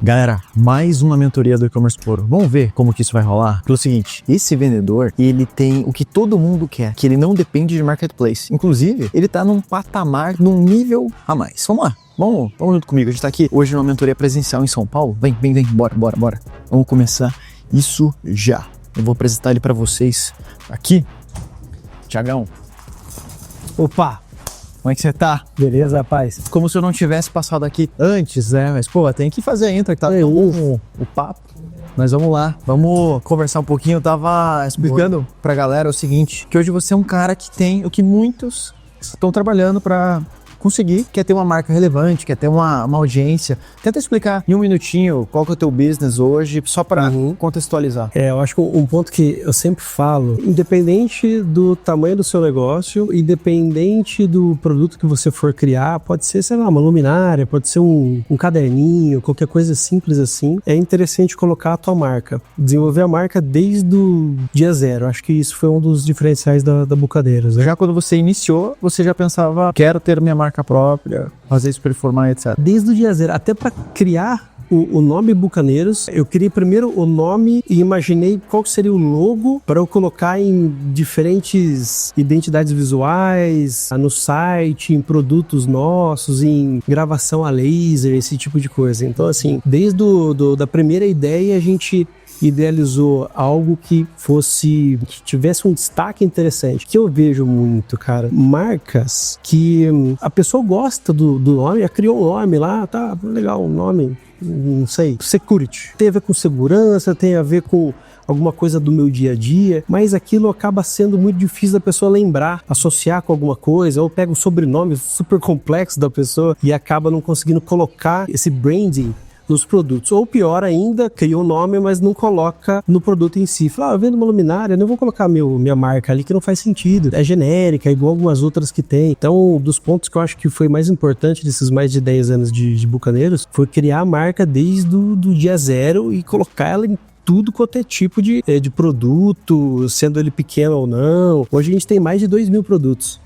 Galera, mais uma mentoria do E-Commerce Puro. Vamos ver como que isso vai rolar? Pelo seguinte, esse vendedor, ele tem o que todo mundo quer, que ele não depende de marketplace. Inclusive, ele tá num patamar, num nível a mais. Vamos lá. Vamos junto comigo. A gente tá aqui hoje numa mentoria presencial em São Paulo. Vem, bora. Vamos começar isso já. Eu vou apresentar ele pra vocês aqui. Tiagão. Opa! Como é que você tá? Beleza, rapaz? Como se eu não tivesse passado aqui antes, né? Mas, pô, tem que fazer a intro, que tá o papo. Mas vamos lá, vamos conversar um pouquinho. Eu tava explicando pra galera o seguinte, que hoje você é um cara que tem o que muitos estão trabalhando pra conseguir, quer ter uma marca relevante, quer ter uma audiência. Tenta explicar em um minutinho qual que é o teu business hoje, só para contextualizar. Eu acho que um ponto que eu sempre falo, independente do tamanho do seu negócio, independente do produto que você for criar, pode ser, sei lá, uma luminária, pode ser um caderninho, qualquer coisa simples assim, é interessante colocar a tua marca. Desenvolver a marca desde o dia zero. Acho que isso foi um dos diferenciais da Bucaneiros, né? Já quando você iniciou, você já pensava, quero ter minha marca própria, fazer isso performar, etc. Desde o dia zero, até para criar o nome Bucaneiros, eu criei primeiro o nome e imaginei qual seria o logo para eu colocar em diferentes identidades visuais, no site, em produtos nossos, em gravação a laser, esse tipo de coisa. Então, assim, desde da primeira ideia, a gente idealizou algo que tivesse um destaque interessante. Que eu vejo muito, cara, marcas que a pessoa gosta do nome, criou um nome lá, tá legal, um nome, não sei, security. Tem a ver com segurança, tem a ver com alguma coisa do meu dia a dia, mas aquilo acaba sendo muito difícil da pessoa lembrar, associar com alguma coisa, ou pega o sobrenome super complexo da pessoa e acaba não conseguindo colocar esse branding nos produtos. Ou pior ainda, cria um nome, mas não coloca no produto em si. Fala, eu vendo uma luminária, não vou colocar minha marca ali, que não faz sentido. É genérica, igual algumas outras que tem. Então, dos pontos que eu acho que foi mais importante desses mais de 10 anos de Bucaneiros, foi criar a marca desde o dia zero e colocar ela em tudo quanto é tipo de produto, sendo ele pequeno ou não. Hoje a gente tem mais de 2.000 produtos.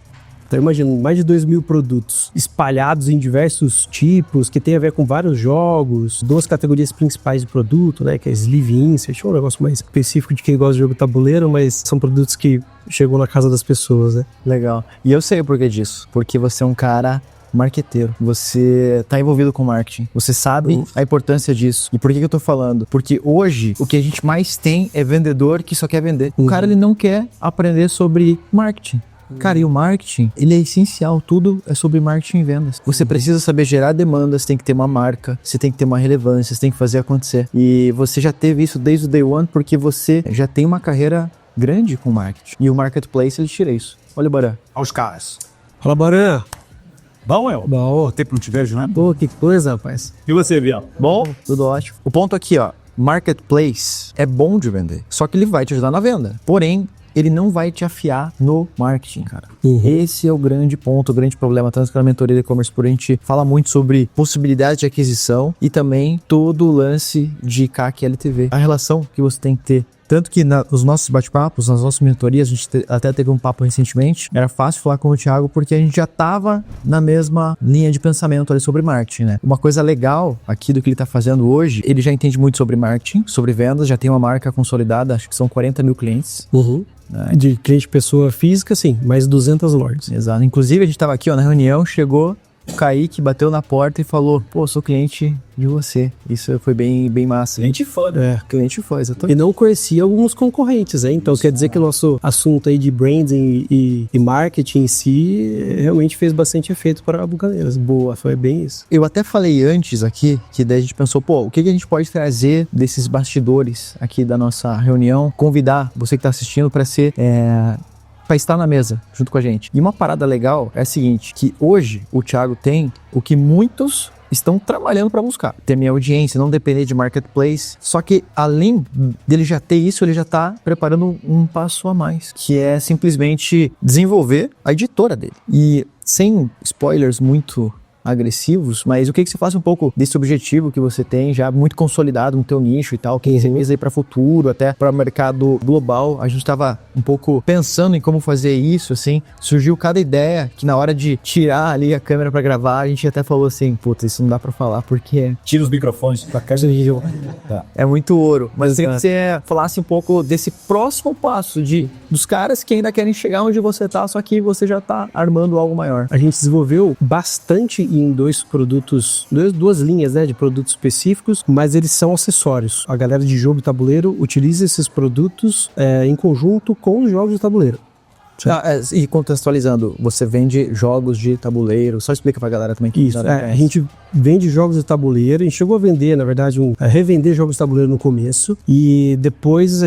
Então imagina, mais de 2.000 produtos espalhados em diversos tipos, que tem a ver com vários jogos, 2 categorias principais de produto, né, que é Sleeve Insert, é um negócio mais específico de quem gosta de jogo tabuleiro, mas são produtos que chegam na casa das pessoas, né? Legal. E eu sei o porquê disso, porque você é um cara marqueteiro, você tá envolvido com marketing, você sabe a importância disso. E por que eu tô falando? Porque hoje o que a gente mais tem é vendedor que só quer vender. O cara, ele não quer aprender sobre marketing. Cara, e o marketing, ele é essencial, tudo é sobre marketing e vendas. Você precisa saber gerar demandas, tem que ter uma marca, você tem que ter uma relevância, você tem que fazer acontecer. E você já teve isso desde o day one, porque você já tem uma carreira grande com marketing. E o marketplace, ele tira isso. Olha o Baran. Olha os caras. Fala, Baran. Bom, El? Bom. Tempo não te vejo, né? Pô, que coisa, rapaz. E você, Biel? Bom, tudo ótimo. O ponto aqui, ó, marketplace é bom de vender, só que ele vai te ajudar na venda. Porém, ele não vai te afiar no marketing, cara. Esse é o grande ponto, o grande problema. Tanto que na mentoria de e-commerce por a gente fala muito sobre possibilidade de aquisição e também todo o lance de CAC e LTV. A relação que você tem que ter. Tanto que nos nossos bate-papos, nas nossas mentorias, a gente até teve um papo recentemente, era fácil falar com o Thiago porque a gente já tava na mesma linha de pensamento ali sobre marketing, né? Uma coisa legal aqui do que ele tá fazendo hoje, ele já entende muito sobre marketing, sobre vendas, já tem uma marca consolidada, acho que são 40 mil clientes. De cliente pessoa física, sim, mais 200 lojas. Exato. Inclusive, a gente tava aqui, ó, na reunião, chegou o Kaique, bateu na porta e falou, pô, sou cliente de você. Isso foi bem massa. Cliente fã, né? Cliente fã, exatamente. E não conhecia alguns concorrentes, né? Então quer dizer que o nosso assunto aí de branding e marketing em si realmente fez bastante efeito para a Bucaneiros. Boa, foi bem isso. Eu até falei antes aqui, que daí a gente pensou, pô, o que a gente pode trazer desses bastidores aqui da nossa reunião, convidar você que tá assistindo para ser... para estar na mesa junto com a gente. E uma parada legal é a seguinte, que hoje o Thiago tem o que muitos estão trabalhando para buscar. Ter minha audiência, não depender de marketplace. Só que além dele já ter isso, ele já tá preparando um passo a mais, que é simplesmente desenvolver a editora dele. E sem spoilers muito agressivos, mas eu queria que você faça um pouco desse objetivo que você tem já muito consolidado no teu nicho e tal, que você fez aí para futuro, até para o mercado global. A gente estava um pouco pensando em como fazer isso, assim, surgiu cada ideia que na hora de tirar ali a câmera para gravar, a gente até falou assim, puta, isso não dá para falar porque Tira os microfones da cara. Tá. é muito ouro. Mas eu queria que você falasse um pouco desse próximo passo dos caras que ainda querem chegar onde você tá, só que você já tá armando algo maior. A gente desenvolveu bastante em duas linhas, né, de produtos específicos, mas eles são acessórios. A galera de jogo e tabuleiro utiliza esses produtos em conjunto com os jogos de tabuleiro. E contextualizando, você vende jogos de tabuleiro, só explica pra galera também que Isso, a gente vende jogos de tabuleiro, a gente chegou a vender, na verdade, revender jogos de tabuleiro no começo, e depois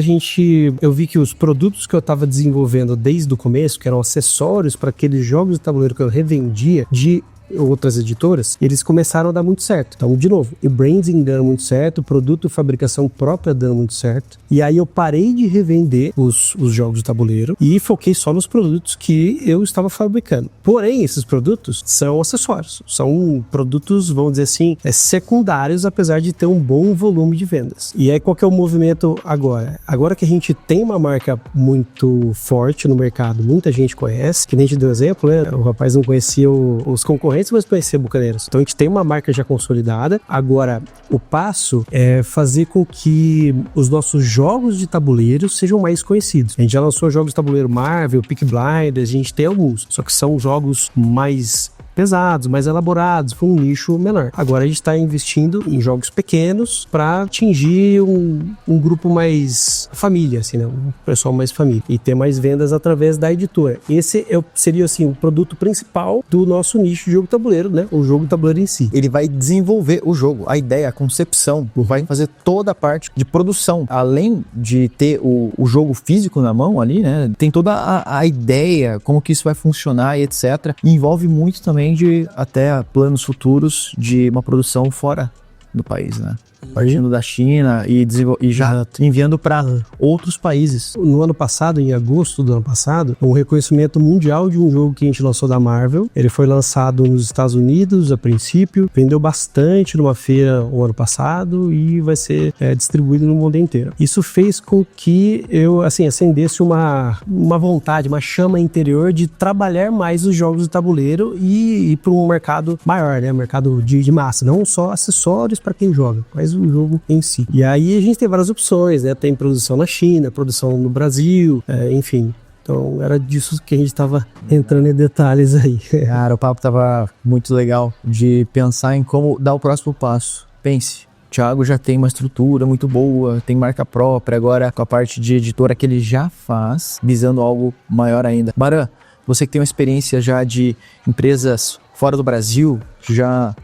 eu vi que os produtos que eu estava desenvolvendo desde o começo, que eram acessórios para aqueles jogos de tabuleiro que eu revendia de outras editoras, eles começaram a dar muito certo. Então, de novo, o branding dando muito certo, produto e fabricação própria dando muito certo. E aí eu parei de revender os jogos de tabuleiro e foquei só nos produtos que eu estava fabricando. Porém, esses produtos são acessórios. São produtos, vamos dizer assim, secundários, apesar de ter um bom volume de vendas. E aí, qual que é o movimento agora? Agora que a gente tem uma marca muito forte no mercado, muita gente conhece, que nem te deu exemplo, né? O rapaz não conhecia os concorrentes, mas conhecer Bucaneiros. Então a gente tem uma marca já consolidada. Agora, o passo é fazer com que os nossos jogos de tabuleiro sejam mais conhecidos. A gente já lançou jogos de tabuleiro Marvel, Peaky Blinders, a gente tem alguns, só que são jogos mais pesados, mais elaborados, para um nicho menor. Agora a gente está investindo em jogos pequenos para atingir um grupo mais família, assim, né? Um pessoal mais família. E ter mais vendas através da editora. Esse seria, assim, o produto principal do nosso nicho de jogo tabuleiro, né? O jogo tabuleiro em si. Ele vai desenvolver o jogo, a ideia, a concepção, vai fazer toda a parte de produção. Além de ter o jogo físico na mão ali, né? Tem toda a ideia, como que isso vai funcionar e etc. E envolve muito também de até planos futuros de uma produção fora do país, né? Partindo da China e já enviando para outros países. No ano passado, em agosto do ano passado, um reconhecimento mundial de um jogo que a gente lançou da Marvel. Ele foi lançado nos Estados Unidos a princípio, vendeu bastante numa feira o ano passado e vai ser distribuído no mundo inteiro. Isso fez com que eu, assim, acendesse uma vontade, uma chama interior de trabalhar mais os jogos de tabuleiro e ir para um mercado maior, né? Mercado de massa, não só acessórios para quem joga, mas o jogo em si. E aí a gente tem várias opções, né? Tem produção na China, produção no Brasil, enfim. Então era disso que a gente estava entrando em detalhes aí. Cara, o papo tava muito legal de pensar em como dar o próximo passo. Pense, o Thiago já tem uma estrutura muito boa, tem marca própria, agora com a parte de editora que ele já faz, visando algo maior ainda. Baran, você que tem uma experiência já de empresas fora do Brasil, já,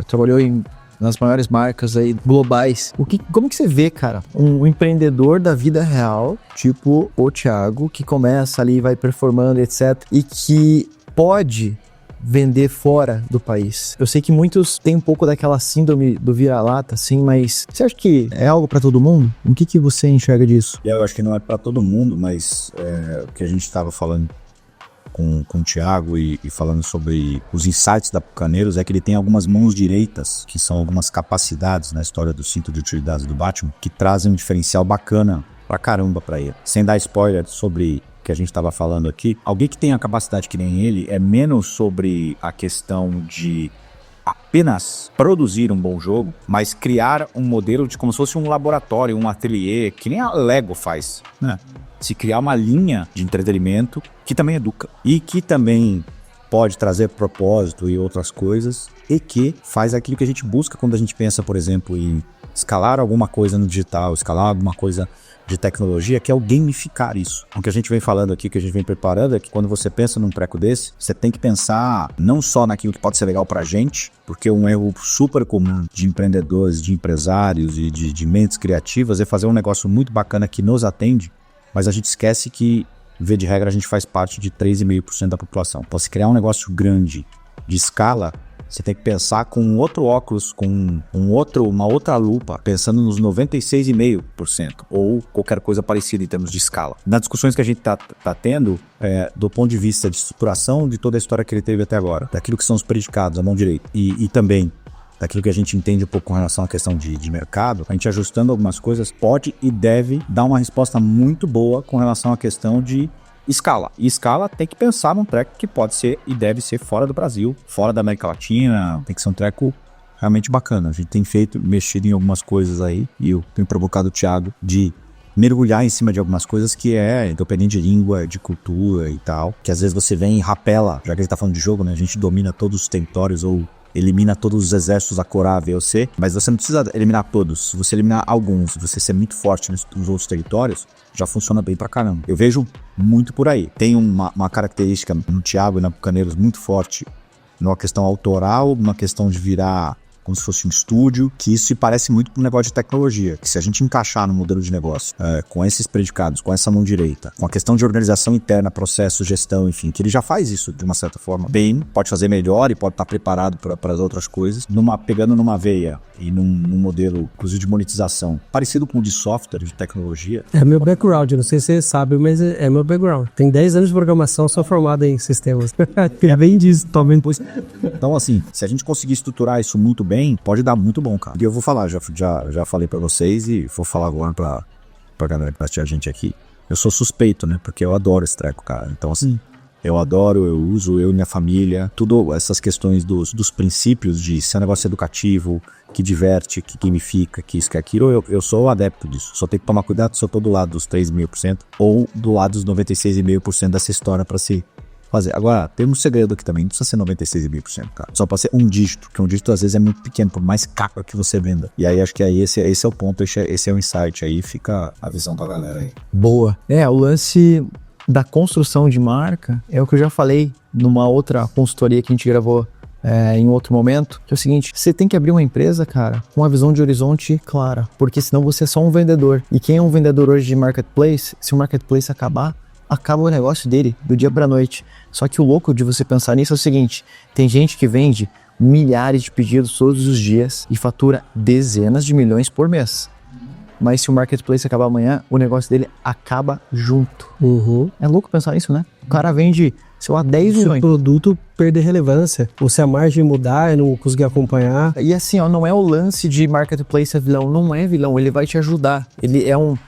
trabalhou nas maiores marcas aí globais. Como que você vê, cara, um empreendedor da vida real, tipo o Thiago, que começa ali, vai performando, etc, e que pode vender fora do país? Eu sei que muitos têm um pouco daquela síndrome do vira-lata, assim, mas você acha que é algo pra todo mundo? O que você enxerga disso? Eu acho que não é pra todo mundo, mas o que a gente estava falando com o Thiago e falando sobre os insights da Bucaneiros é que ele tem algumas mãos direitas, que são algumas capacidades na história do cinto de utilidades do Batman, que trazem um diferencial bacana pra caramba pra ele. Sem dar spoiler sobre o que a gente estava falando aqui, alguém que tem a capacidade que nem ele é menos sobre a questão de apenas produzir um bom jogo, mas criar um modelo de como se fosse um laboratório, um ateliê, que nem a Lego faz, né? Se criar uma linha de entretenimento que também educa e que também pode trazer propósito e outras coisas e que faz aquilo que a gente busca quando a gente pensa, por exemplo, em escalar alguma coisa no digital, escalar alguma coisa de tecnologia, que é o gamificar isso. O que a gente vem falando aqui, que a gente vem preparando, é que quando você pensa num treco desse, você tem que pensar não só naquilo que pode ser legal pra gente, porque um erro super comum de empreendedores, de empresários e de mentes criativas é fazer um negócio muito bacana que nos atende, mas a gente esquece que, via de regra, a gente faz parte de 3,5% da população. Então, se criar um negócio grande, de escala, Você tem que pensar com um outro óculos, com uma outra lupa, pensando nos 96,5% ou qualquer coisa parecida em termos de escala. Nas discussões que a gente tá tendo, do ponto de vista de estruturação de toda a história que ele teve até agora, daquilo que são os predicados, a mão direita, e também daquilo que a gente entende um pouco com relação à questão de mercado, a gente ajustando algumas coisas pode e deve dar uma resposta muito boa com relação à questão de escala. E escala tem que pensar num treco que pode ser e deve ser fora do Brasil, fora da América Latina, tem que ser um treco realmente bacana. A gente tem mexido em algumas coisas aí, e eu tenho provocado o Thiago de mergulhar em cima de algumas coisas que independente de língua, de cultura e tal, que às vezes você vem e rapela, já que a gente tá falando de jogo, né? A gente domina todos os territórios ou elimina todos os exércitos a cor A, B ou C, mas você não precisa eliminar todos. Se você eliminar alguns, você ser muito forte nos outros territórios, já funciona bem pra caramba. Eu vejo muito por aí. Tem uma característica no Thiago e na Bucaneiros muito forte, numa questão autoral, numa questão de virar como se fosse um estúdio, que isso se parece muito com um negócio de tecnologia, que se a gente encaixar no modelo de negócio, com esses predicados, com essa mão direita, com a questão de organização interna, processo, gestão, enfim, que ele já faz isso de uma certa forma bem, pode fazer melhor e pode estar preparado para as outras coisas, pegando numa veia e num modelo, inclusive de monetização, parecido com o de software, de tecnologia. É meu background, não sei se você sabe, mas é meu background. Tem 10 anos de programação, sou formado em sistemas. É bem disso, também. Então, assim, se a gente conseguir estruturar isso muito bem, pode dar muito bom, cara. E eu vou falar, já falei pra vocês e vou falar agora pra galera que tá assistindo a gente aqui. Eu sou suspeito, né? Porque eu adoro esse treco, cara. Então, assim, eu adoro, eu uso, eu e minha família, tudo essas questões dos princípios de ser um negócio educativo, que diverte, que gamifica, que isso, que aquilo, eu sou adepto disso. Só tenho que tomar cuidado se eu tô do lado dos 3,5% ou do lado dos 96,5% dessa história pra se fazer. Agora, tem um segredo aqui também, não precisa ser 96,5%, cara. Só pode ser um dígito, porque um dígito às vezes é muito pequeno, por mais caca que você venda. E aí acho que aí esse é o ponto, esse é o insight, aí fica a visão pra galera aí. Boa. O lance da construção de marca é o que eu já falei numa outra consultoria que a gente gravou em outro momento, que é o seguinte: você tem que abrir uma empresa, cara, com uma visão de horizonte clara, porque senão você é só um vendedor. E quem é um vendedor hoje de marketplace, se o marketplace acabar, acaba o negócio dele do dia pra noite. Só que o louco de você pensar nisso é o seguinte: tem gente que vende milhares de pedidos todos os dias e fatura dezenas de milhões por mês. Mas se o marketplace acabar amanhã, o negócio dele acaba junto. É louco pensar nisso, né? O cara vende, sei lá, 10 milhões. Se o produto perder relevância, ou se a margem mudar e não conseguir acompanhar. E assim, não é o lance de marketplace é vilão, não é vilão, ele vai te ajudar. Ele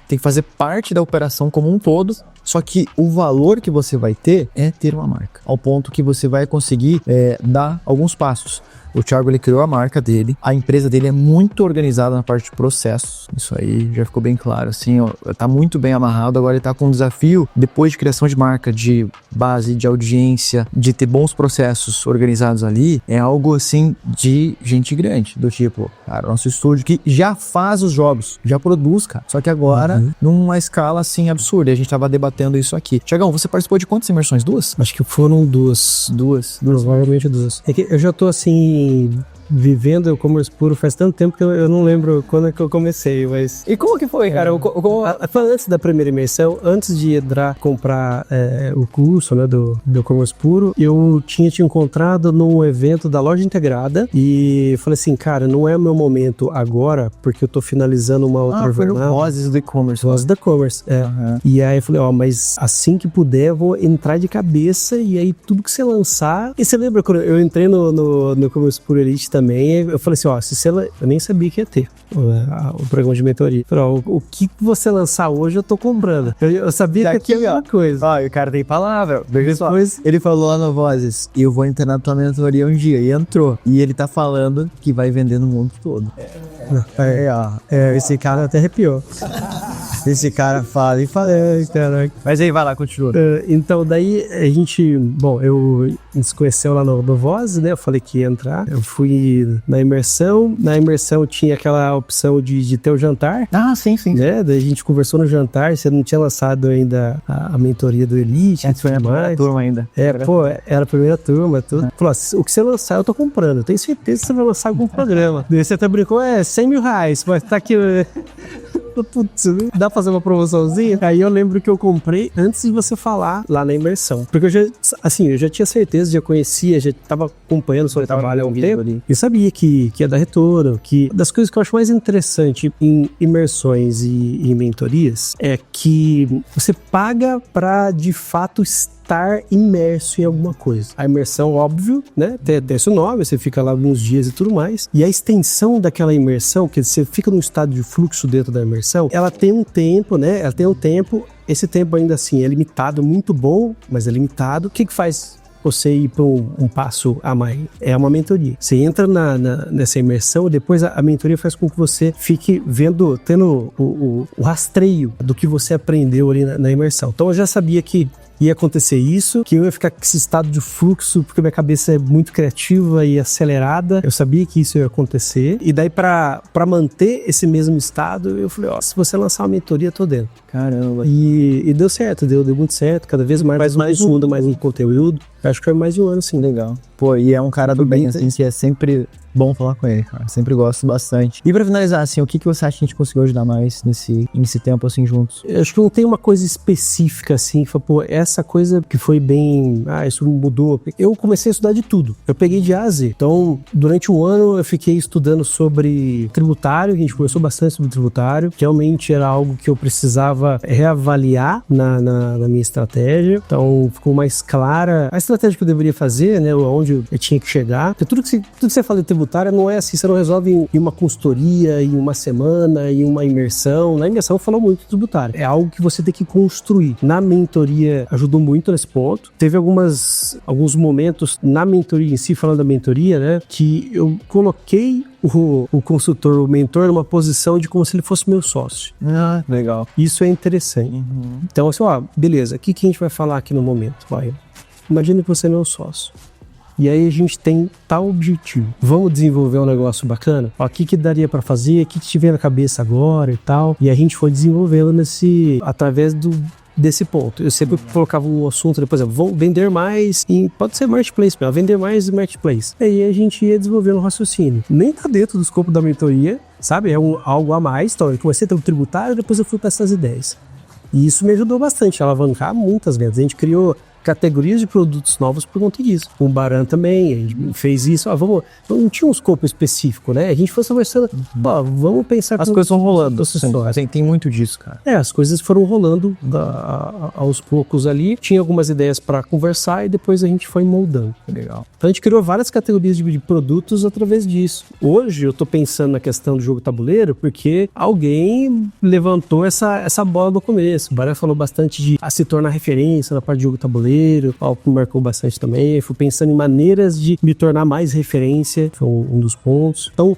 tem que fazer parte da operação como um todo, só que o valor que você vai ter é ter uma marca, ao ponto que você vai conseguir dar alguns passos. O Thiago, ele criou a marca dele, a empresa dele é muito organizada na parte de processos, isso aí já ficou bem claro, assim, tá muito bem amarrado. Agora ele tá com um desafio, depois de criação de marca, de base, de audiência, de ter bons processos organizados ali, é algo assim de gente grande, do tipo, cara, nosso estúdio que já faz os jogos, já produz, cara, só que agora numa escala assim absurda, e a gente tava debatendo isso aqui. Thiagão, você participou de quantas imersões? 2? Acho que foram duas. Provavelmente 2. É que eu já tô assim vivendo o e-commerce puro faz tanto tempo que eu não lembro quando é que eu comecei, mas... E como que foi, cara? Foi antes da primeira imersão, antes de entrar, comprar o curso, né, do e-commerce puro, eu tinha te encontrado num evento da Loja Integrada e falei assim, cara, não é o meu momento agora, porque eu tô finalizando uma outra jornada. Vozes do e-commerce. Vozes do e-commerce, E aí eu falei, mas assim que puder, eu vou entrar de cabeça e aí tudo que você lançar... E você lembra quando eu entrei no e-commerce puro Elite também, eu falei assim, eu nem sabia que ia ter o programa de mentoria. Eu falei, o que você lançar hoje eu tô comprando. Eu sabia que tinha alguma coisa. O cara tem palavra. Depois ele falou lá no Vozes, eu vou entrar na tua mentoria um dia. E entrou. E ele tá falando que vai vender no mundo todo. Esse cara até arrepiou. Esse cara fala e fala. Caraca. Mas aí, vai lá, continua. Então, daí a gente se conheceu lá no Voz, né? Eu falei que ia entrar. Eu fui na imersão. Na imersão tinha aquela opção de ter o jantar. Ah, sim. Né? Daí a gente conversou no jantar. Você não tinha lançado ainda a mentoria do Elite. Foi a primeira turma ainda. Era a primeira turma. Tudo. Falou, o que você lançar eu tô comprando. Eu tenho certeza que você vai lançar algum programa. Daí você até brincou, 100 mil reais. Mas tá aqui... Putz, dá pra fazer uma promoçãozinha? Aí eu lembro que eu comprei antes de você falar lá na imersão. Porque eu já tinha certeza, já conhecia, já tava acompanhando o seu trabalho há um tempo. E sabia que ia dar retorno, que das coisas que eu acho mais interessante em imersões e em mentorias é que você paga pra, de fato, estar imerso em alguma coisa. A imersão, óbvio, né? Tem esse nome, você fica lá alguns dias e tudo mais. E a extensão daquela imersão, que você fica num estado de fluxo dentro da imersão, ela tem um tempo, né? Ela tem um tempo, esse tempo ainda assim é limitado, muito bom, mas é limitado. O que faz você ir para um passo a mais? É uma mentoria. Você entra nessa imersão, depois a mentoria faz com que você fique tendo o rastreio do que você aprendeu ali na imersão. Então eu já sabia que ia acontecer isso, que eu ia ficar com esse estado de fluxo, porque minha cabeça é muito criativa e acelerada. Eu sabia que isso ia acontecer. E daí, pra manter esse mesmo estado, eu falei, ó, se você lançar uma mentoria, eu tô dentro. Caramba. E deu certo, deu muito certo. Cada vez mais um conteúdo. Eu acho que foi mais de um ano, sim. Legal. Pô, e é um cara do bem, assim, que é sempre bom falar com ele, cara. Sempre gosto bastante. E pra finalizar, assim, o que você acha que a gente conseguiu ajudar mais nesse tempo, assim, juntos? Eu acho que não tem uma coisa específica, assim, que fala, pô, essa coisa que foi bem... isso mudou. Eu comecei a estudar de tudo. Eu peguei de A a Z. Então, durante um ano, eu fiquei estudando sobre tributário. A gente conversou bastante sobre tributário. Realmente era algo que eu precisava reavaliar na minha estratégia. Então, ficou mais clara a estratégia que eu deveria fazer, né? Onde eu tinha que chegar. Porque tudo que você fala de tributário não é assim, você não resolve em uma consultoria, em uma semana, em uma imersão. Na imersão falou muito de tributário. É algo que você tem que construir. Na mentoria ajudou muito nesse ponto. Teve alguns momentos na mentoria em si, falando da mentoria, né, que eu coloquei o consultor, o mentor, numa posição de como se ele fosse meu sócio. Ah, legal. Isso é interessante. Uhum. Então, assim, beleza, o que a gente vai falar aqui no momento? Imagina que você é meu sócio. E aí a gente tem tal objetivo. Vamos desenvolver um negócio bacana? O que daria pra fazer? O que te vem na cabeça agora e tal? E a gente foi desenvolvendo através desse ponto. Eu sempre colocava um assunto, depois, vou vender mais pode ser marketplace, vender mais marketplace. Aí a gente ia desenvolvendo um raciocínio. Nem tá dentro do escopo da mentoria, sabe? É algo a mais. Então, eu comecei pelo tributário, depois eu fui para essas ideias. E isso me ajudou bastante a alavancar muitas vendas. A gente criou categorias de produtos novos por conta disso. O Baran também, a gente fez isso. Não tinha um escopo específico, né? A gente foi conversando, vamos pensar... As coisas vão rolando. Tem muito disso, cara. As coisas foram rolando aos poucos ali. Tinha algumas ideias para conversar e depois a gente foi moldando. Legal. Então a gente criou várias categorias de produtos através disso. Hoje eu tô pensando na questão do jogo tabuleiro porque alguém levantou essa bola no começo. O Baran falou bastante de se tornar referência na parte de jogo tabuleiro. Me marcou bastante também. Eu fui pensando em maneiras de me tornar mais referência, foi um dos pontos. Então,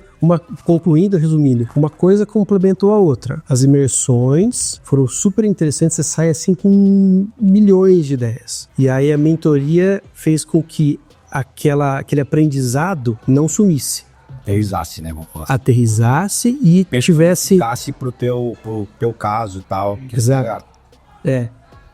resumindo, uma coisa complementou a outra. As imersões foram super interessantes, você sai assim com milhões de ideias. E aí a mentoria fez com que aquele aprendizado não sumisse. Aterrizasse, né? Vamos falar assim. Aterrizasse e tivesse... pro teu caso e tal. Exato.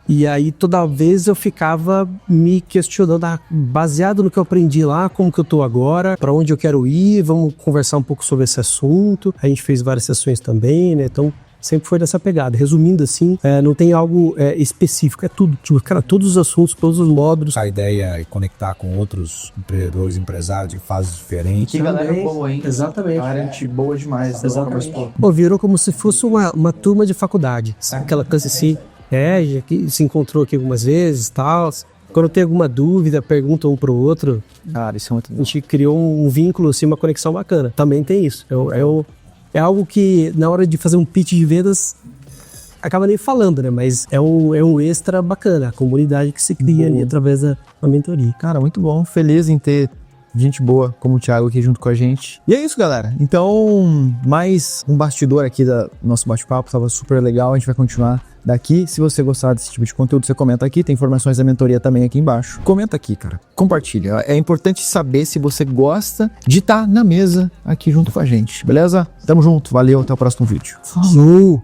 E aí toda vez eu ficava me questionando, baseado no que eu aprendi lá, como que eu tô agora, para onde eu quero ir, vamos conversar um pouco sobre esse assunto. A gente fez várias sessões também, né? Então sempre foi dessa pegada. Resumindo assim, não tem algo específico, é tudo. Todos os assuntos, todos os módulos. A ideia é conectar com outros empreendedores, empresários de fases diferentes. Que galera boa, hein? Exatamente. Galera, gente boa demais. Exatamente. Virou como se fosse uma turma de faculdade. Aquela coisa assim... já que se encontrou aqui algumas vezes e tal. Quando tem alguma dúvida, pergunta um pro outro. Cara, isso é muito bom. A gente criou um vínculo, assim, uma conexão bacana. Também tem isso. É algo que, na hora de fazer um pitch de vendas, acaba nem falando, né? Mas é um extra bacana. A comunidade que se cria ali através da mentoria. Cara, muito bom. Feliz em ter gente boa como o Thiago aqui junto com a gente. E é isso, galera. Então, mais um bastidor aqui do nosso bate-papo. Tava super legal. A gente vai continuar daqui. Se você gostar desse tipo de conteúdo, você comenta aqui. Tem informações da mentoria também aqui embaixo. Comenta aqui, cara. Compartilha. É importante saber se você gosta de estar na mesa aqui junto com a gente. Beleza? Tamo junto. Valeu. Até o próximo vídeo. Falou!